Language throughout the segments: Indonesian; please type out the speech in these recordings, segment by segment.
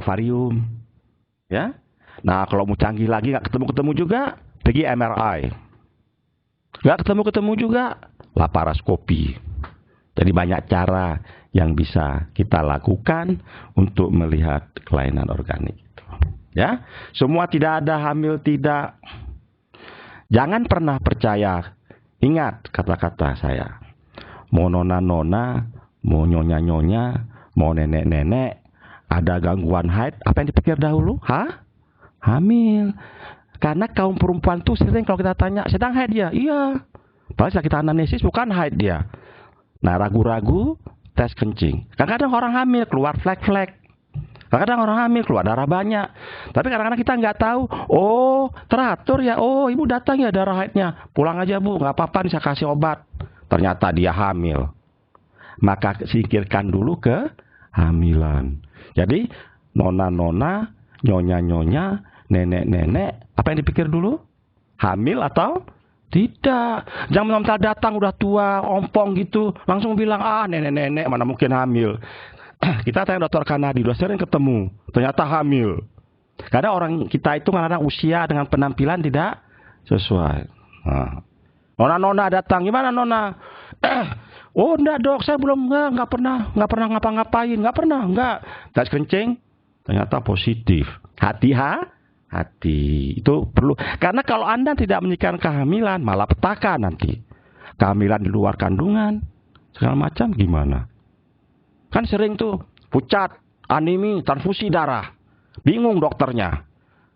ovarium. Ya. Nah, kalau mau canggih lagi nggak ketemu-ketemu juga, pergi MRI. Nggak ketemu-ketemu juga, laparoskopi. Jadi banyak cara yang bisa kita lakukan untuk melihat kelainan organik. Ya, semua tidak ada hamil tidak. Jangan pernah percaya. Ingat kata-kata saya. Mau nona-nona, mau nyonya-nyonya, mau nenek-nenek, ada gangguan haid, apa yang dipikir dahulu? Hamil. Karena kaum perempuan tuh sering kalau kita tanya, sedang haid dia? Iya. Padahal sakit anamnesis bukan haid dia. Nah, ragu-ragu, tes kencing. Kadang-kadang orang hamil keluar flek-flek. Kadang-kadang orang hamil keluar darah banyak. Tapi kadang-kadang kita nggak tahu. Oh, teratur ya. Oh, ibu datang ya darah haidnya. Pulang aja bu, nggak apa-apa nih saya kasih obat. Ternyata dia hamil. Maka singkirkan dulu kehamilan. Jadi, nona-nona, nyonya-nyonya, nenek-nenek, apa yang dipikir dulu? Hamil atau tidak? Jangan mentah datang udah tua, ompong gitu, langsung bilang, nenek-nenek mana mungkin hamil. Kita tanya dokter Kanadi, udah sering ketemu, ternyata hamil. Karena orang kita itu kadang-kadang usia dengan penampilan tidak sesuai. Nona-nona datang, gimana nona? Oh enggak dok, saya belum nggak pernah ngapa-ngapain, nggak. Tes kencing, ternyata positif. Hati itu perlu. Karena kalau Anda tidak menyikapi kehamilan, malah petaka nanti. Kehamilan di luar kandungan, segala macam gimana? Kan sering tuh, pucat, anemi, transfusi darah. Bingung dokternya.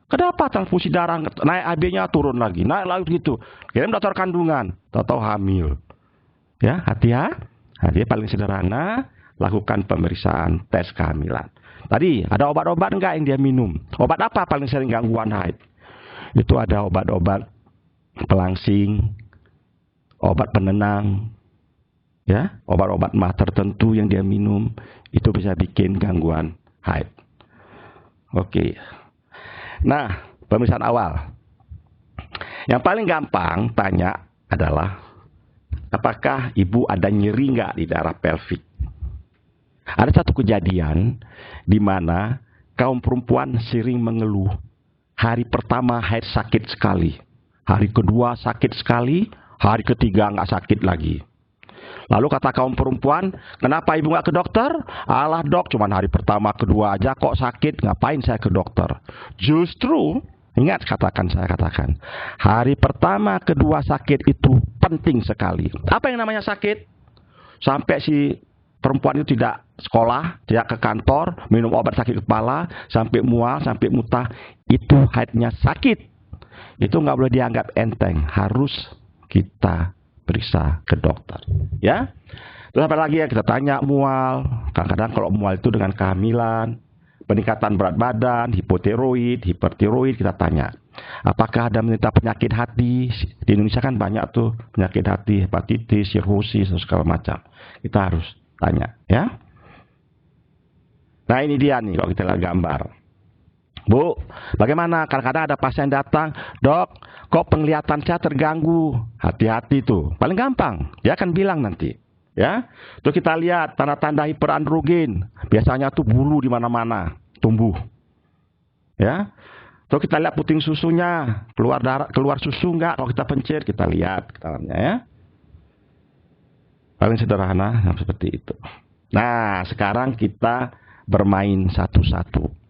Kenapa transfusi darah naik AB-nya turun lagi, naik lagi gitu. Kirim dokter kandungan, tahu hamil. Ya, hati paling sederhana, lakukan pemeriksaan tes kehamilan. Tadi ada obat-obat enggak yang dia minum? Obat apa paling sering gangguan haid? Itu ada obat-obat pelangsing, obat penenang, ya, obat-obat mah tertentu yang dia minum itu bisa bikin gangguan haid. Oke. Nah, pemeriksaan awal. Yang paling gampang tanya adalah apakah ibu ada nyeri enggak di daerah pelvik? Ada satu kejadian di mana kaum perempuan sering mengeluh. Hari pertama haid sakit sekali. Hari kedua sakit sekali. Hari ketiga nggak sakit lagi. Lalu kata kaum perempuan, kenapa ibu nggak ke dokter? Alah dok, cuman hari pertama kedua aja kok sakit. Ngapain saya ke dokter? Justru, ingat saya katakan. Hari pertama kedua sakit itu penting sekali. Apa yang namanya sakit? Sampai si perempuan itu tidak sekolah, tidak ke kantor, minum obat sakit kepala, sampai mual, sampai muntah, itu haidnya sakit. Itu nggak boleh dianggap enteng, harus kita periksa ke dokter. Ya, terus apa lagi ya kita tanya mual. Kadang-kadang kalau mual itu dengan kehamilan, peningkatan berat badan, hipotiroid, hipertiroid, kita tanya. Apakah ada menderita penyakit hati? Di Indonesia kan banyak tuh penyakit hati, hepatitis, sirrosis, dan segala macam. Kita harus tanya, ya. Nah ini dia nih kalau kita lihat gambar. Bu, bagaimana? Kadang-kadang ada pasien datang, dok, kok penglihatan saya terganggu? Hati-hati tuh. Paling gampang, dia akan bilang nanti. Ya, tuh kita lihat tanda-tanda hiperandrogen. Biasanya tuh bulu di mana-mana tumbuh. Ya, tuh kita lihat puting susunya, keluar darah, keluar susu enggak? Kalau kita pencet, kita lihat dalamnya ya. Paling sederhana seperti itu. Nah, sekarang kita bermain satu-satu.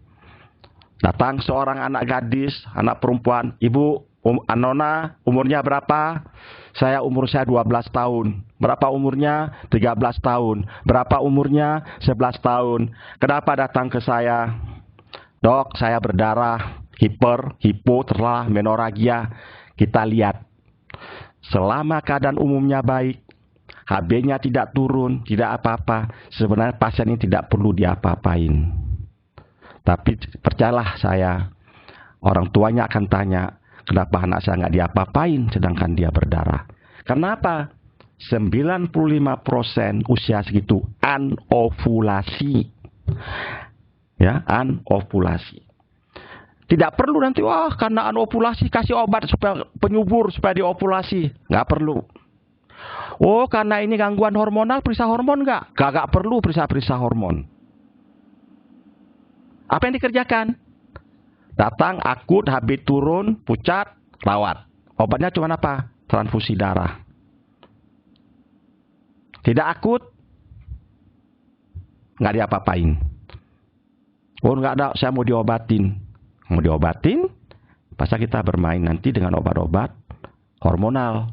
Datang seorang anak gadis, anak perempuan, ibu, Nona, umurnya berapa? Umur saya 12 tahun. Berapa umurnya? 13 tahun. Berapa umurnya? 11 tahun. Kenapa datang ke saya? Dok, saya berdarah, hipo, terlah, menoragia. Kita lihat. Selama keadaan umumnya baik, HB-nya tidak turun, tidak apa-apa. Sebenarnya pasien ini tidak perlu diapa-apain. Tapi percayalah saya, orang tuanya akan tanya, kenapa anak saya nggak diapa-apain sedangkan dia berdarah? Kenapa? 95% usia segitu anovulasi. Ya, anovulasi. Tidak perlu nanti, karena anovulasi kasih obat supaya penyubur supaya diovulasi. Nggak perlu. Oh, karena ini gangguan hormonal, periksa hormon nggak? Nggak perlu periksa hormon. Apa yang dikerjakan? Datang, akut, habis turun, pucat, rawat. Obatnya cuma apa? Transfusi darah. Tidak akut, nggak diapa-apain. Oh, nggak ada, saya mau diobatin. Mau diobatin, pasal kita bermain nanti dengan obat-obat hormonal.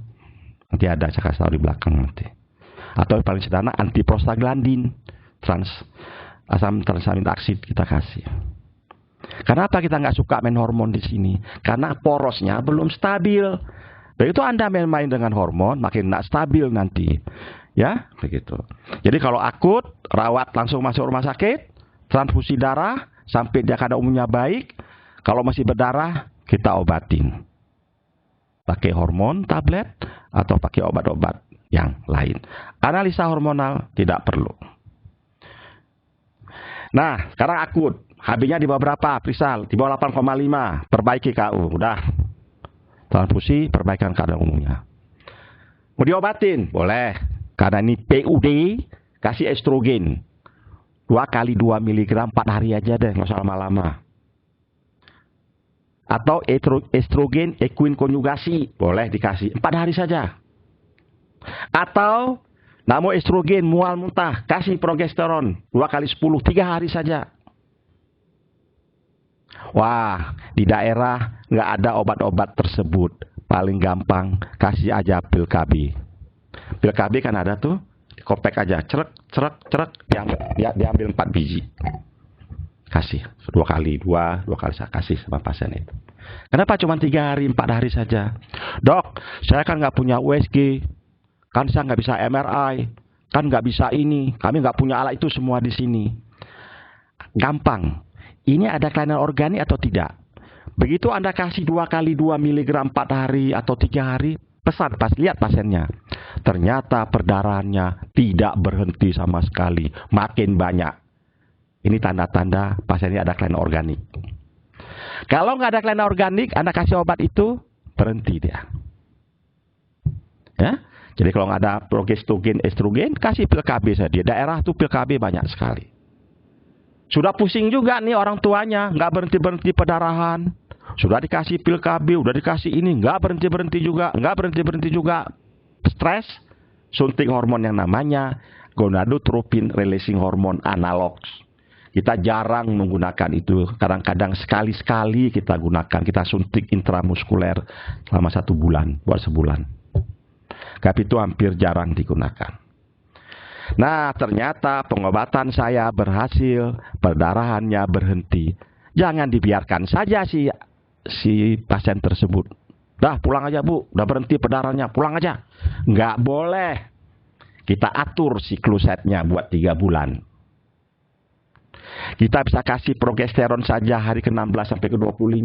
Nanti ada, saya kasih tahu di belakang nanti. Atau paling sederhana, antiprostaglandin, asam transamin oksid kita kasih. Kenapa kita nggak suka main hormon di sini? Karena porosnya belum stabil. Begitu Anda main-main dengan hormon, makin nggak stabil nanti. Ya, begitu. Jadi kalau akut, rawat langsung masuk rumah sakit, transfusi darah, sampai dia kadar umumnya baik. Kalau masih berdarah, kita obatin. Pakai hormon, tablet, atau pakai obat-obat yang lain. Analisa hormonal tidak perlu. Nah, sekarang akut. HB-nya di bawah berapa? Periksa, di bawah 8,5. Perbaiki KU. Udah. Transfusi, perbaikan kadar umumnya. Mau diobatin? Boleh. Karena ini PUD, kasih estrogen. 2 kali 2 mg 4 hari aja deh, nggak usah lama-lama. Atau estrogen equine konjugasi, boleh dikasih 4 hari saja. Atau namo estrogen mual muntah, kasih progesteron 2 kali 10, 3 hari saja. Wah, di daerah nggak ada obat-obat tersebut. Paling gampang, kasih aja pil KB. Pil KB kan ada tuh, kopek aja, cerek, diambil 4 biji. Kasih, 2 kali saya kasih sama pasien itu. Kenapa cuma 3 hari, 4 hari saja? Dok, saya kan nggak punya USG, kan saya nggak bisa MRI, kan nggak bisa ini, kami nggak punya alat itu semua di sini. Gampang. Ini ada kelainan organik atau tidak? Begitu Anda kasih 2 kali 2 mg 4 hari atau 3 hari, pesan, lihat pasiennya. Ternyata perdarahannya tidak berhenti sama sekali, makin banyak. Ini tanda-tanda pasien ini ada kelainan organik. Kalau nggak ada kelainan organik, Anda kasih obat itu, berhenti dia. Ya? Jadi kalau nggak ada progesteron, estrogen, kasih pil KB saja. Di daerah tuh pil KB banyak sekali. Sudah pusing juga nih orang tuanya, nggak berhenti-berhenti perdarahan. Sudah dikasih pil KB, udah dikasih ini, nggak berhenti-berhenti juga. Stres, suntik hormon yang namanya gonadotropin releasing hormone analog. Kita jarang menggunakan itu, kadang-kadang sekali-sekali kita gunakan, kita suntik intramuskuler selama 1 bulan, buat sebulan. Tapi itu hampir jarang digunakan. Nah, ternyata pengobatan saya berhasil, perdarahannya berhenti. Jangan dibiarkan saja si pasien tersebut. Dah pulang aja bu, udah berhenti perdarahannya, pulang aja. Nggak boleh. Kita atur siklusnya buat 3 bulan. Kita bisa kasih progesteron saja hari ke-16 sampai ke-25.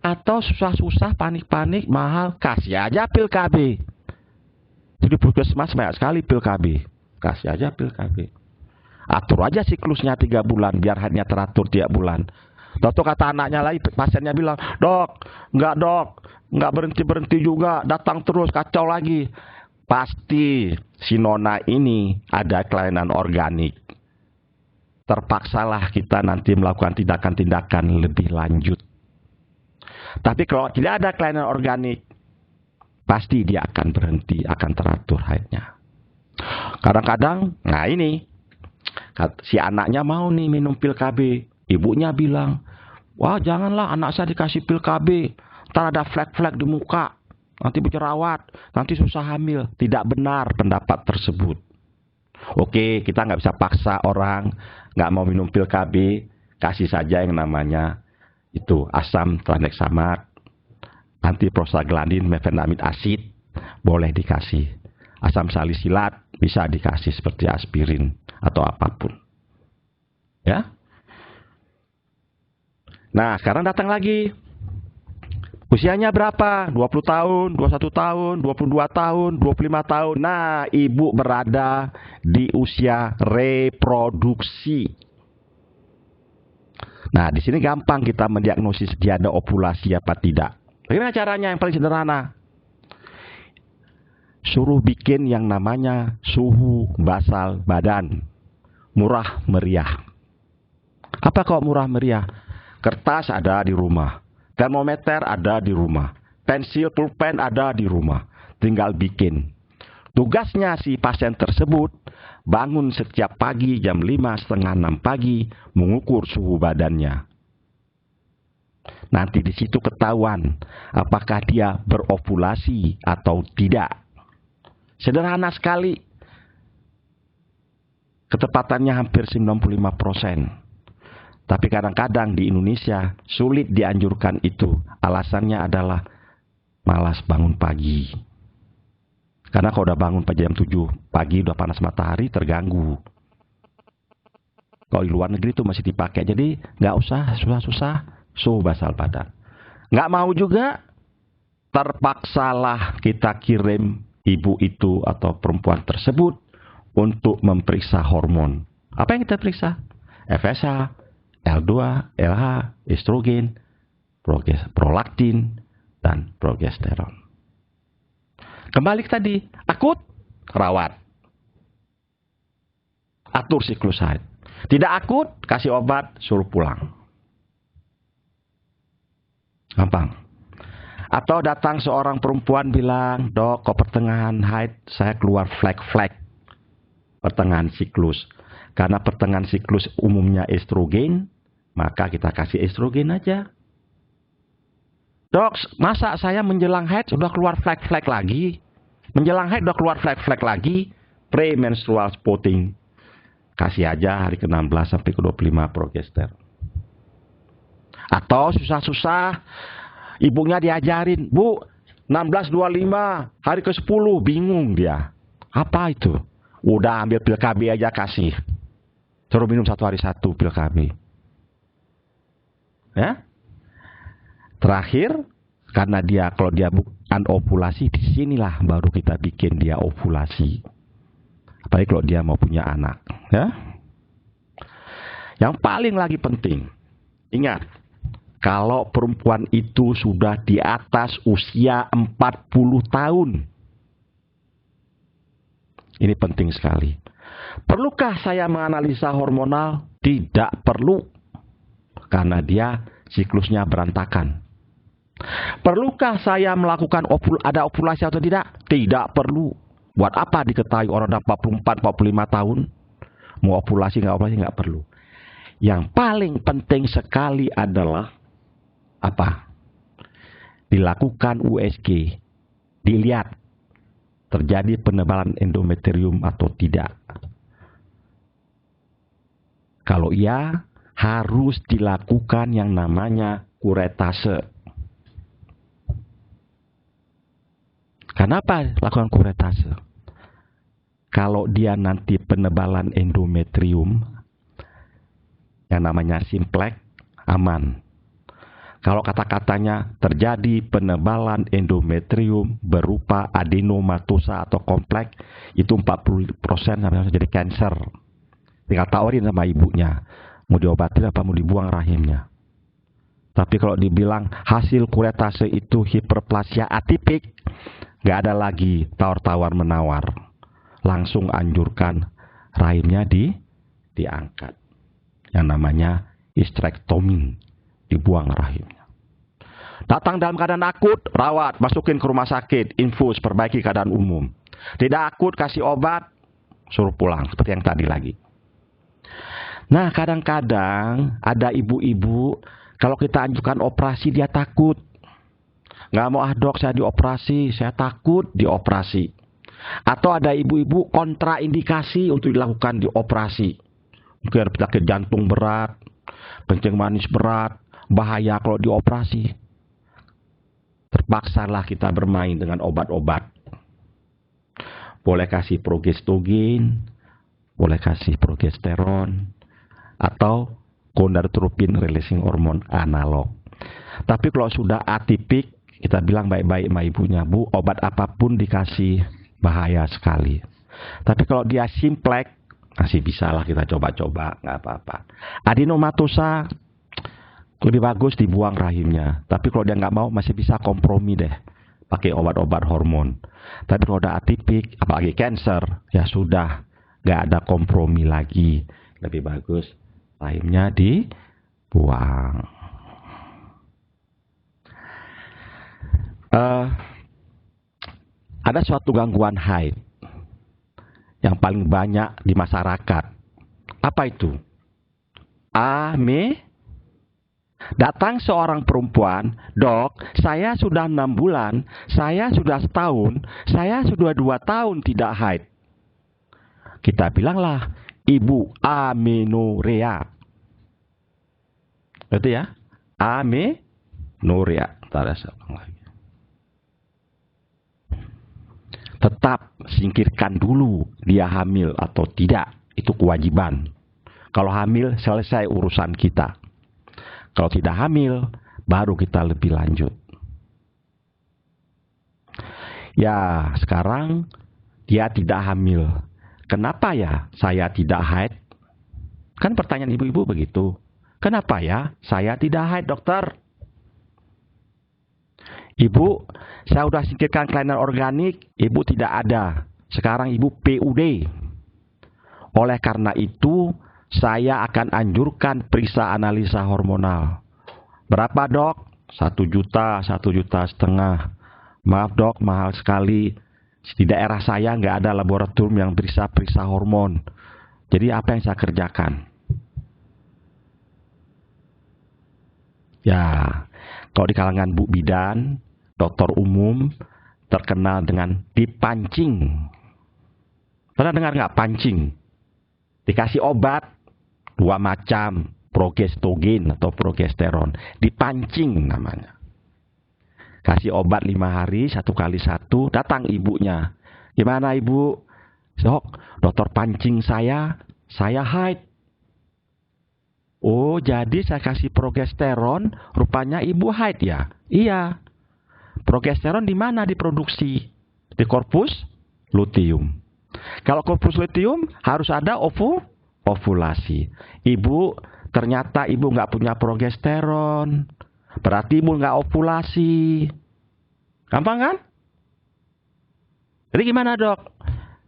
Atau susah-susah, panik-panik, mahal, kasih aja pil KB. Jadi puskesmas banyak sekali pil KB. Kasih aja pil KB. Atur aja siklusnya 3 bulan, biar hanya teratur tiap bulan. Tahu kata anaknya lagi, pasiennya bilang, nggak berhenti juga, datang terus, kacau lagi. Pasti si nona ini ada kelainan organik. Terpaksalah kita nanti melakukan tindakan-tindakan lebih lanjut. Tapi kalau tidak ada kelainan organik, pasti dia akan berhenti, akan teratur haidnya. Kadang-kadang, nah ini, si anaknya mau nih minum pil KB. Ibunya bilang, wah janganlah anak saya dikasih pil KB. Ntar ada flek-flek di muka, nanti berjerawat, nanti susah hamil. Tidak benar pendapat tersebut. Oke, kita nggak bisa paksa orang nggak mau minum pil KB. Kasih saja yang namanya itu asam tranexamat, antiprostaglandin, mefenamid asid, boleh dikasih. Asam salisilat bisa dikasih seperti aspirin atau apapun. Ya. Nah, sekarang datang lagi. Usianya berapa? 20 tahun, 21 tahun, 22 tahun, 25 tahun. Nah, ibu berada di usia reproduksi. Nah, di sini gampang kita mendiagnosis dia ada ovulasi apa tidak. Bagaimana caranya? Yang paling sederhana. Suruh bikin yang namanya suhu basal badan. Murah meriah. Apa kok murah meriah? Kertas ada di rumah, termometer ada di rumah, pensil pulpen ada di rumah, tinggal bikin. Tugasnya si pasien tersebut bangun setiap pagi jam 5, setengah 6 pagi, mengukur suhu badannya. Nanti di situ ketahuan apakah dia berovulasi atau tidak. Sederhana sekali. Ketepatannya hampir 95%. Tapi kadang-kadang di Indonesia sulit dianjurkan itu. Alasannya adalah malas bangun pagi. Karena kalau udah bangun pada jam 7 pagi, udah panas matahari, terganggu. Kalau di luar negeri itu masih dipakai. Jadi nggak usah susah-susah suhu basal badan. Nggak mau juga, terpaksalah kita kirim ibu itu atau perempuan tersebut untuk memeriksa hormon. Apa yang kita periksa? FSH, L2, LH, estrogen, prolaktin, dan progesteron. Kembali ke tadi, akut, rawat. Atur siklus haid. Tidak akut, kasih obat, suruh pulang. Gampang. Atau datang seorang perempuan bilang, dok, kok pertengahan haid saya keluar flek-flek. Pertengahan siklus. Karena pertengahan siklus umumnya estrogen, maka kita kasih estrogen aja. Dok, masa saya menjelang haid sudah keluar flek-flek lagi? Menjelang haid sudah keluar flek-flek lagi? Premenstrual spotting. Kasih aja hari ke-16 sampai ke-25 progesteron. Atau susah-susah, ibunya diajarin, Bu, 16-25, hari ke-10, bingung dia. Apa itu? Udah ambil pil KB aja kasih. Suruh minum 1 hari 1 pil KB. Ya. Terakhir, karena dia kalau dia bukan ovulasi, disinilah baru kita bikin dia ovulasi. Apalagi kalau dia mau punya anak. Ya. Yang paling lagi penting, ingat, kalau perempuan itu sudah di atas usia 40 tahun. Ini penting sekali. Perlukah saya menganalisa hormonal? Tidak perlu. Karena dia siklusnya berantakan. Perlukah saya melakukan ada ovulasi atau tidak? Tidak perlu. Buat apa diketahui orang udah 44-45 tahun? Mau ovulasi nggak perlu. Yang paling penting sekali adalah apa? Dilakukan USG. Dilihat terjadi penebalan endometrium atau tidak. Kalau iya, harus dilakukan yang namanya kuretase. Kenapa lakukan kuretase? Kalau dia nanti penebalan endometrium, yang namanya simplex, aman. Kalau kata-katanya terjadi penebalan endometrium berupa adenomatosa atau kompleks, itu 40% sampai jadi kanker. Tinggal tawarin sama ibunya, mau diobatin apa mau dibuang rahimnya. Tapi kalau dibilang hasil kuretase itu hiperplasia atipik, nggak ada lagi tawar-tawar menawar. Langsung anjurkan rahimnya diangkat. Yang namanya hysterektomi, dibuang rahimnya. Datang dalam keadaan akut, rawat, masukin ke rumah sakit, infus, perbaiki keadaan umum. Tidak akut, kasih obat, suruh pulang. Seperti yang tadi lagi. Nah, kadang-kadang ada ibu-ibu, kalau kita anjurkan operasi, dia takut. Nggak mau, dok, saya dioperasi, saya takut dioperasi. Atau ada ibu-ibu kontraindikasi untuk dilakukan dioperasi. Mungkin ada penyakit jantung berat, kencing manis berat, bahaya kalau dioperasi. Terpaksalah kita bermain dengan obat-obat. Boleh kasih progesterogen, boleh kasih progesteron, atau gonadotropin releasing hormone analog. Tapi kalau sudah atipik, kita bilang baik-baik sama ibunya, Bu, obat apapun dikasih, bahaya sekali. Tapi kalau dia simplex, masih bisa lah kita coba-coba, nggak apa-apa. Adenomatosa, lebih bagus dibuang rahimnya. Tapi kalau dia nggak mau, masih bisa kompromi deh, pakai obat-obat hormon. Tapi kalau udah atipik, apalagi cancer, ya sudah, nggak ada kompromi lagi. Lebih bagus rahimnya dibuang. Ada suatu gangguan haid yang paling banyak di masyarakat. Apa itu? Datang seorang perempuan, dok, saya sudah 6 bulan, saya sudah setahun, saya sudah 2 tahun tidak haid. Kita bilanglah, ibu amenorrea. Berarti ya? Amenorrea. Tetap singkirkan dulu dia hamil atau tidak. Itu kewajiban. Kalau hamil, selesai urusan kita. Kalau tidak hamil, baru kita lebih lanjut. Ya, sekarang dia tidak hamil. Kenapa ya saya tidak haid? Kan pertanyaan ibu-ibu begitu. Kenapa ya saya tidak haid, dokter? Ibu, saya sudah singkirkan kelainan organik, ibu tidak ada. Sekarang ibu PUD. Oleh karena itu, saya akan anjurkan periksa analisa hormonal. Berapa, dok? 1 juta, 1,5 juta. Maaf, dok, mahal sekali. Di daerah saya nggak ada laboratorium yang periksa hormon. Jadi apa yang saya kerjakan? Ya, kalau di kalangan Bu Bidan, dokter umum, terkenal dengan dipancing. Pernah dengar nggak pancing? Dikasih obat 2 macam, progestogen atau progesteron. Dipancing namanya. Kasih obat 5 hari, 1 kali 1, datang ibunya. Gimana ibu? Dok, dokter pancing saya haid. Oh, jadi saya kasih progesteron, rupanya ibu haid ya? Iya. Progesteron di mana diproduksi? Di korpus luteum. Kalau korpus luteum harus ada ovulasi. Ibu, ternyata ibu nggak punya progesteron. Berarti ibu nggak ovulasi. Gampang kan? Jadi gimana, dok?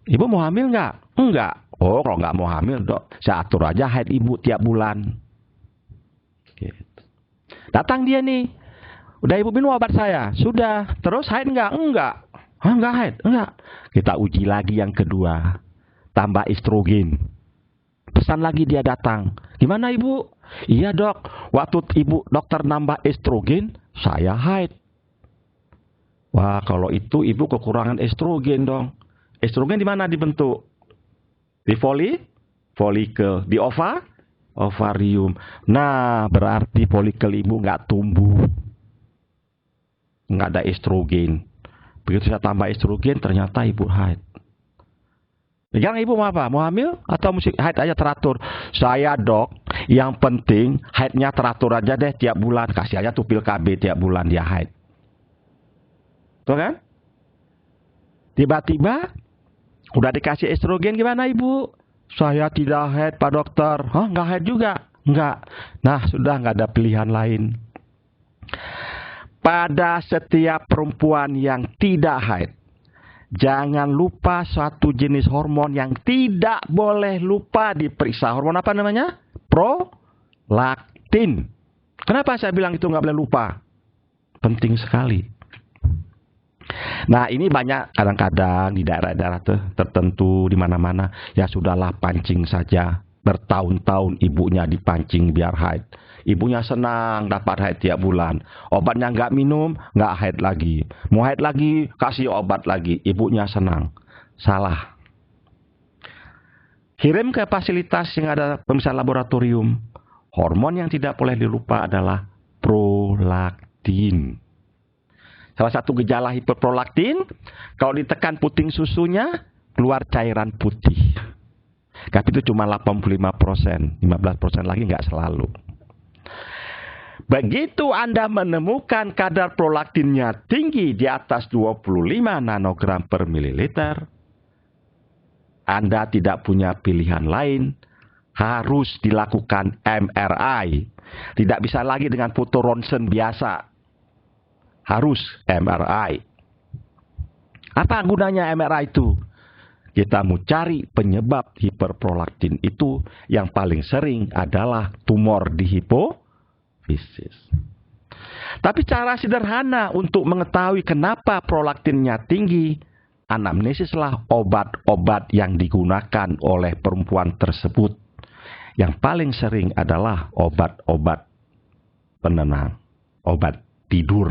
Ibu mau hamil nggak? Enggak. Oh, kalau nggak mau hamil, dok, saya atur aja haid ibu tiap bulan. Gitu. Datang dia nih. Udah ibu minum obat saya? Sudah. Terus haid nggak? Enggak. Hah, nggak haid? Enggak. Kita uji lagi yang kedua. Tambah estrogen. Pesan lagi dia datang. Gimana ibu? Iya, dok. Waktu ibu dokter nambah estrogen, saya haid. Wah, kalau itu ibu kekurangan estrogen dong. Estrogen di mana dibentuk? Di folikel. Di ovarium. Nah, berarti folikel ibu nggak tumbuh. Nggak ada estrogen. Begitu saya tambah estrogen, ternyata ibu haid. Sekarang ibu mau apa? Mau hamil atau mesti haid aja teratur? Saya, dok, yang penting haidnya teratur aja deh tiap bulan. Kasih aja tuh pil KB tiap bulan dia haid. Tuh kan? Tiba-tiba udah dikasih estrogen, gimana ibu? Saya tidak haid, Pak Dokter. Hah, nggak haid juga? Nggak. Nah, sudah nggak ada pilihan lain. Pada setiap perempuan yang tidak haid, jangan lupa suatu jenis hormon yang tidak boleh lupa diperiksa. Hormon apa namanya? Prolaktin. Kenapa saya bilang itu nggak boleh lupa? Penting sekali. Nah, ini banyak kadang-kadang di daerah-daerah tertentu di mana-mana. Ya sudahlah, pancing saja. Bertahun-tahun ibunya dipancing biar haid. Ibunya senang dapat haid tiap bulan. Obatnya nggak minum, nggak haid lagi. Mau haid lagi, kasih obat lagi. Ibunya senang. Salah. Kirim ke fasilitas yang ada pemeriksaan laboratorium. Hormon yang tidak boleh dilupa adalah prolaktin. Salah satu gejala hiperprolaktin, kalau ditekan puting susunya, keluar cairan putih. Tapi itu cuma 85%, 15% lagi nggak selalu. Begitu Anda menemukan kadar prolaktinnya tinggi di atas 25 nanogram per mililiter, Anda tidak punya pilihan lain, harus dilakukan MRI. Tidak bisa lagi dengan foto ronsen biasa. Harus MRI. Apa gunanya MRI itu? kita mau cari penyebab hiperprolaktin itu, yang paling sering adalah tumor di hipofisis. Tapi cara sederhana untuk mengetahui kenapa prolaktinnya tinggi, anamnesislah obat-obat yang digunakan oleh perempuan tersebut. Yang paling sering adalah obat-obat penenang, obat tidur,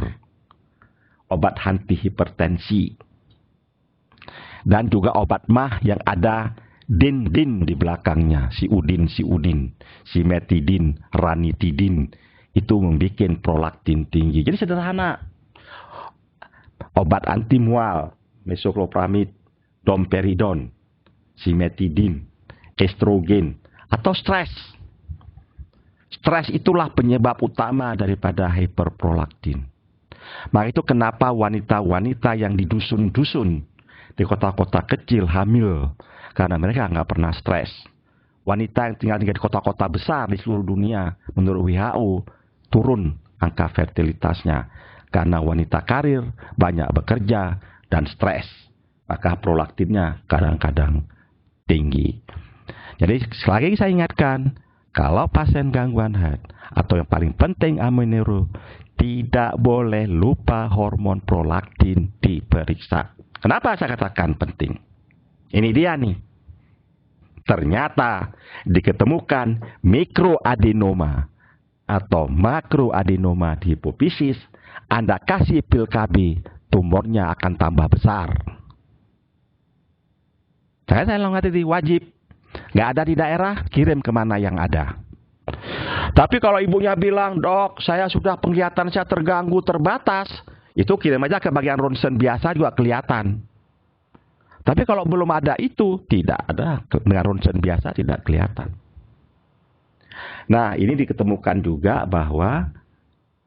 obat anti hipertensi, dan juga obat mah yang ada din-din di belakangnya, si udin, si metidin, ranitidin, itu membuat prolaktin tinggi. Jadi sederhana. Obat anti mual, mesoclopramid, domperidon, simetidin, estrogen, atau stres. Stres itulah penyebab utama daripada hiperprolaktin. Maka itu kenapa wanita-wanita yang di dusun-dusun, di kota-kota kecil hamil, karena mereka nggak pernah stres. Wanita yang tinggal di kota-kota besar di seluruh dunia, menurut WHO, turun angka fertilitasnya. Karena wanita karir, banyak bekerja, dan stres. Maka prolaktinnya kadang-kadang tinggi. Jadi sekali lagi saya ingatkan, kalau pasien gangguan haid, atau yang paling penting amenorrhea, tidak boleh lupa hormon prolaktin diperiksa. Kenapa saya katakan penting? Ini dia nih. Ternyata diketemukan mikroadenoma atau makroadenoma di hipofisis. Anda kasih pil KB, tumornya akan tambah besar. Saya ngomong wajib. Nggak ada di daerah, kirim kemana yang ada. Tapi kalau ibunya bilang, dok, saya sudah penglihatan saya terganggu, terbatas, itu kirim aja ke bagian ronsen biasa juga kelihatan. Tapi kalau belum ada itu, tidak ada. Dengan ronsen biasa tidak kelihatan. Nah, ini diketemukan juga bahwa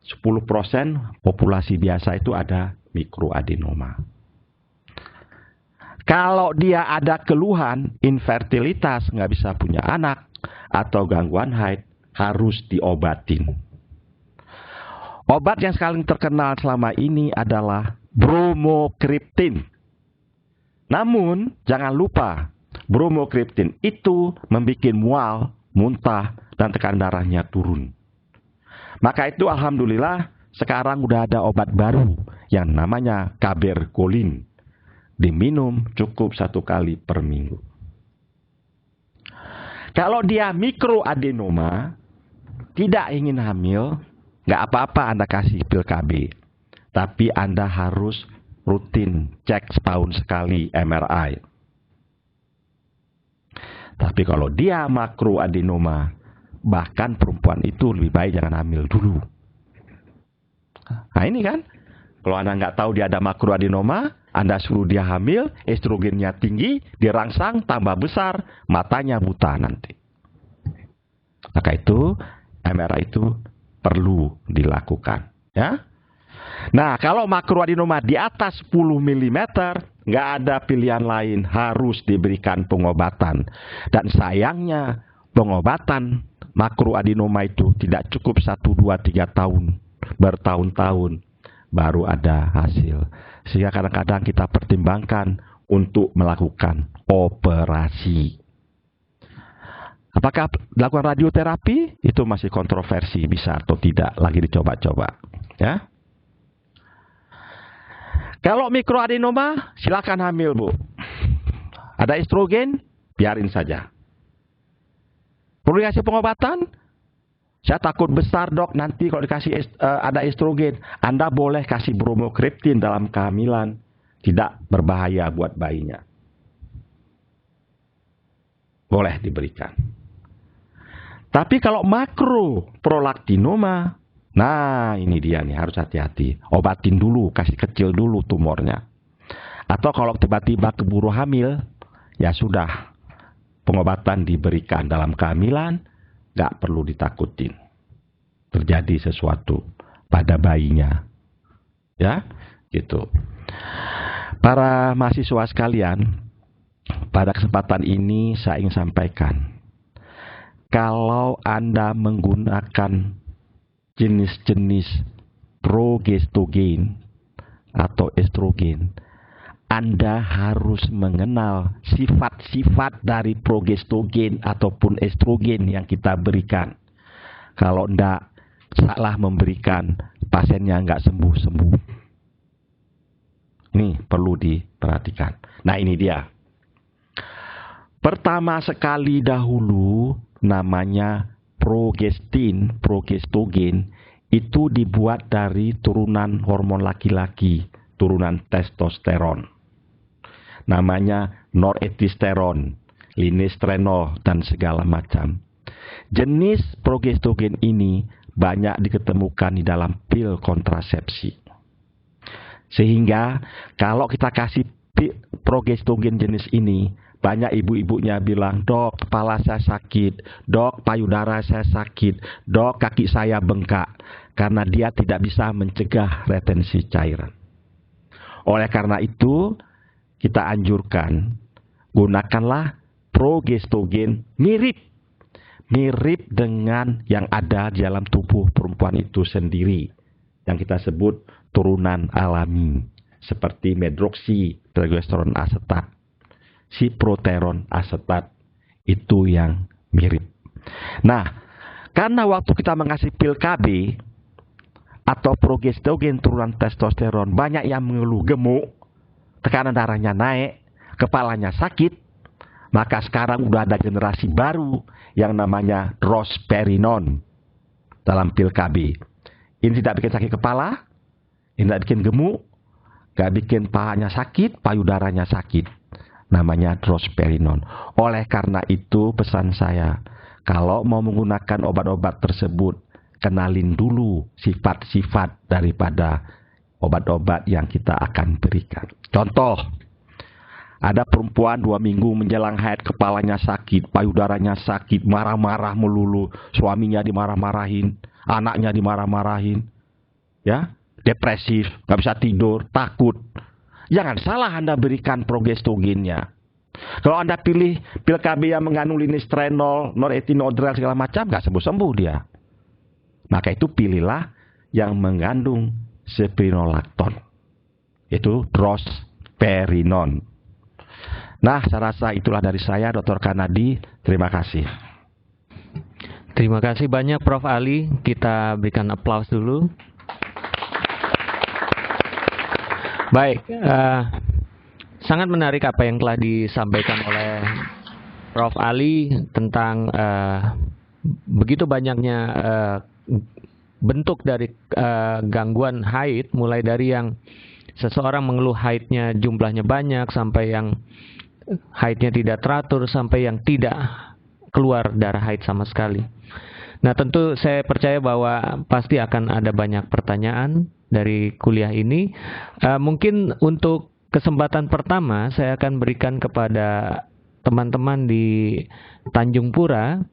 10% populasi biasa itu ada mikroadenoma. Kalau dia ada keluhan, infertilitas, nggak bisa punya anak, atau gangguan haid, harus diobatin. Obat yang paling terkenal selama ini adalah bromokriptin. Namun, jangan lupa, bromokriptin itu membuat mual, muntah, dan tekanan darahnya turun. Maka itu alhamdulillah, sekarang udah ada obat baru yang namanya cabergoline. Diminum cukup 1 kali per minggu. Kalau dia mikroadenoma, tidak ingin hamil, nggak apa-apa Anda kasih pil KB. Tapi Anda harus rutin cek setahun sekali MRI. Tapi kalau dia makroadenoma, bahkan perempuan itu lebih baik jangan hamil dulu. Nah ini kan, kalau Anda nggak tahu dia ada makroadenoma, Anda suruh dia hamil, estrogennya tinggi, dirangsang, tambah besar, matanya buta nanti. Maka itu, MRI itu perlu dilakukan. Ya. Nah, kalau makroadenoma di atas 10 mm, nggak ada pilihan lain, harus diberikan pengobatan. Dan sayangnya, pengobatan makroadenoma itu tidak cukup 1, 2, 3 tahun, bertahun-tahun baru ada hasil. Sehingga kadang-kadang kita pertimbangkan untuk melakukan operasi. Apakah dilakukan radioterapi? Itu masih kontroversi, bisa atau tidak, lagi dicoba-coba. Ya. Kalau mikroadenoma, silakan hamil, Bu. Ada estrogen, biarin saja. Perlu dikasih pengobatan? Saya takut besar, dok, nanti kalau dikasih ada estrogen. Anda boleh kasih bromokriptin dalam kehamilan. Tidak berbahaya buat bayinya. Boleh diberikan. Tapi kalau makroprolaktinoma, nah ini dia nih, harus hati-hati. Obatin dulu, kasih kecil dulu tumornya. Atau kalau tiba-tiba keburu hamil, ya sudah. Pengobatan diberikan dalam kehamilan, nggak perlu ditakutin. Terjadi sesuatu pada bayinya. Ya, gitu. Para mahasiswa sekalian, pada kesempatan ini saya ingin sampaikan. Kalau Anda menggunakan jenis-jenis progestogen atau estrogen, Anda harus mengenal sifat-sifat dari progestogen ataupun estrogen yang kita berikan. Kalau enggak, salah memberikan, pasiennya enggak sembuh-sembuh. Ini perlu diperhatikan. Nah, ini dia. Pertama sekali dahulu namanya progestogen itu dibuat dari turunan hormon laki-laki, turunan testosteron. Namanya norepinephrine, linestrenol, dan segala macam. Jenis progestogen ini banyak diketemukan di dalam pil kontrasepsi. Sehingga kalau kita kasih progestogen jenis ini, banyak ibu-ibunya bilang, "Dok, kepala saya sakit, dok, payudara saya sakit, dok, kaki saya bengkak," karena dia tidak bisa mencegah retensi cairan. Oleh karena itu, kita anjurkan, gunakanlah progestogen mirip dengan yang ada di dalam tubuh perempuan itu sendiri, yang kita sebut turunan alami, seperti medroksiprogesteron asetat, siproteron asetat, itu yang mirip. Nah, karena waktu kita mengasih pil KB atau progestogen turunan testosteron, banyak yang mengeluh gemuk, tekanan darahnya naik, kepalanya sakit, maka sekarang udah ada generasi baru yang namanya drosperinon dalam pil KB. Ini tidak bikin sakit kepala, ini tidak bikin gemuk, gak bikin pahanya sakit, payudaranya sakit. Namanya drosperinon. Oleh karena itu pesan saya, kalau mau menggunakan obat-obat tersebut, kenalin dulu sifat-sifat daripada obat-obat yang kita akan berikan. Contoh, ada perempuan 2 minggu menjelang haid, kepalanya sakit, payudaranya sakit, marah-marah melulu, suaminya dimarah-marahin, anaknya dimarah-marahin, ya, depresif, nggak bisa tidur, takut. Jangan salah Anda berikan progestogennya. Kalau Anda pilih pil KB yang mengandung linestrenol, norepinephrine segala macam, nggak sembuh-sembuh dia. Maka itu pilihlah yang mengandung spironolakton, itu drosperinon. Nah, saya rasa itulah dari saya, Dr. Kanadi. Terima kasih. Terima kasih banyak Prof. Ali. Kita berikan aplaus dulu. Baik, sangat menarik apa yang telah disampaikan oleh Prof. Ali tentang begitu banyaknya bentuk dari gangguan haid, mulai dari yang seseorang mengeluh haidnya jumlahnya banyak, sampai yang haidnya tidak teratur, sampai yang tidak keluar darah haid sama sekali. Nah, tentu saya percaya bahwa pasti akan ada banyak pertanyaan dari kuliah ini. Mungkin untuk kesempatan pertama saya akan berikan kepada teman-teman di Tanjung Pura.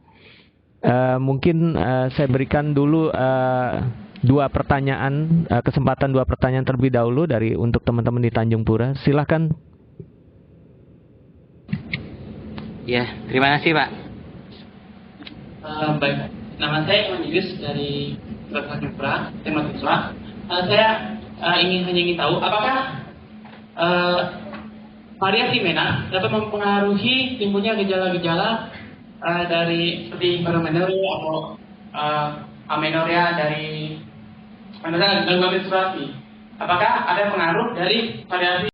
Mungkin saya berikan dulu kesempatan 2 pertanyaan terlebih dahulu untuk teman-teman di Tanjung Pura. Silakan. Ya, terima kasih Pak. Baik, nama saya Iman Yus dari Tanjung Pura, tema siswa. Saya hanya ingin tahu apakah variasi MENA dapat mempengaruhi timbulnya gejala-gejala dari seperti hiperamenorrea atau amenorea dari gangguan menstruasi. Apakah ada pengaruh dari variasi